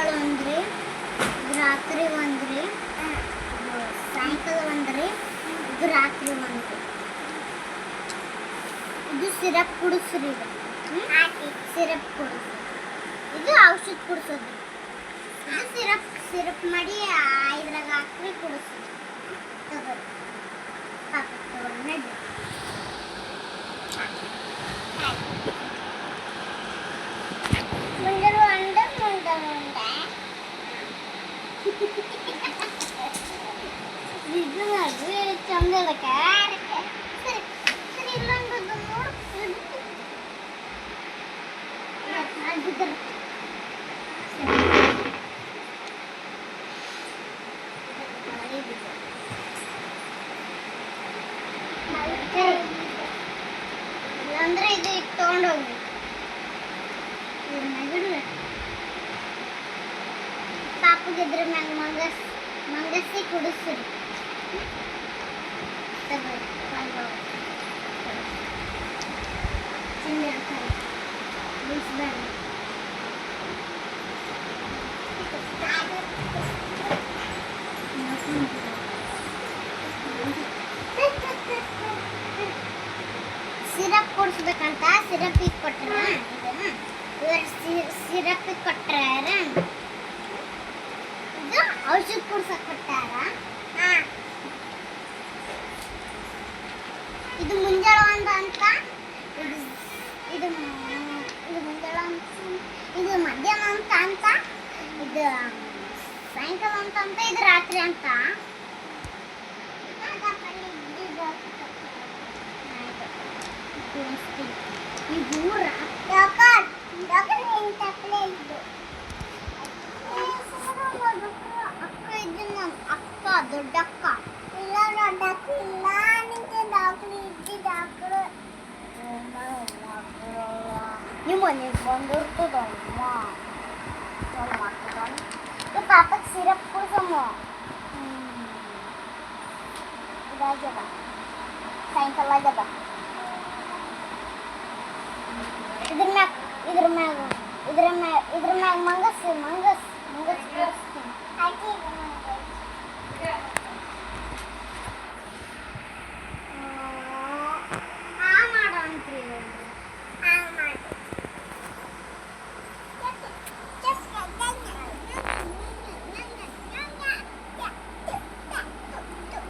ಮುಂಜಾಳೆ ಒಂದ್ರಿ, ಇದು ರಾತ್ರಿ ಒಂದ್ರಿ, ಇದು ಸಾಯಂಕಾಲ ಒಂದ್ರಿ, ಇದು ರಾತ್ರಿ ಒಂದ್ರಿ. ಇದು ಸಿರಪ್ ಕುಡಿಸ್ರಿ. ಇದು ಸಿರಪ್ ಕುಡಿಸ್ರಿ. ಇದು ಔಷಧ ಕುಡಿಸೋದು. ಇದು ಸಿರಪ್ ಮಾಡಿ ಇದ್ರಾಗ ಹಾಕಿ ಕುಡಿಸ್ರಿ. ತಗೋರಿ ಪಾಪ ತಗೊಂಡು ನಡ್ರಿ. ಇದು ನೋಡ್ರಿ ಚಂದ ಅದಕ್ಕೆ ಸರಿ ಸರಿ ಇಲ್ಲ ಅಂದದ್ದು ನೋಡು. ಇಲ್ಲಾಂದ್ರೆ ಇದು ಈಗ ತಗೊಂಡೋಗ್ರಿ. ಪಾಪಗಿದ್ರ ಮ್ಯಾಗ ಮಂಗಸಿ ಕುಡಿಸ್ರಿ. ತಿಂದಿರ್ತಾರೆ ಬಿಡಿಸ್ಬೇಡ್ರಿ. ಸಿರಪ್ ಕುಡಿಸ್ಬೇಕಂತ ಸಿರಪಿಗೆ ಕೊಟ್ರ. ಸಿರಪಿಗೆ ಕೊಟ್ರ. ಇದು ಔಷಧ ಕುಡ್ಸಕ್ ಕೊಟ್ಟಾರ. ಇದು ಮುಂಜಾಳೆ ಒಂದು ಅಂತ, ಇದು ಮುಂಜಾಳೆ ಅಂತ, ಇದು ಮಧ್ಯಾಹ್ನ ಅಂತ, ಇದು ಸಾಯಂಕಾಲ ಅಂತ, ಇದು ರಾತ್ರಿ ಅಂತ. ಇದು ಅಕ್ಕ ಇದನ್ನ ಅಕ್ಕ ದೊಡ್ಡ ಅಕ್ಕ ಇಲ್ಲ ದೊಡ್ಡಕ್ಕ ಇಲ್ಲ ನಿಂಗೆ ಡಾಕ್ಟ್ರು ಇದ್ದಿ ಡಾಕ್ಟ್ರು ನಿಮ್ಮ ಮನೆಗೆ ಬಂದಿರ್ತದಮ್ಮ ಮಾಡ್ತದ. ಪಾಪಕ್ಕೆ ಸಿರಪ್ ಕುಡ್ಸಮ್ಮ. ಇದಾಗ್ಯದ ಸಾಯಂಕಾಲ ಆಗ್ಯದ. ಇದ್ರ ಮ್ಯಾಗ ಮಂಗಸ್ ಕುಡಿಸ್ತೀನಿ.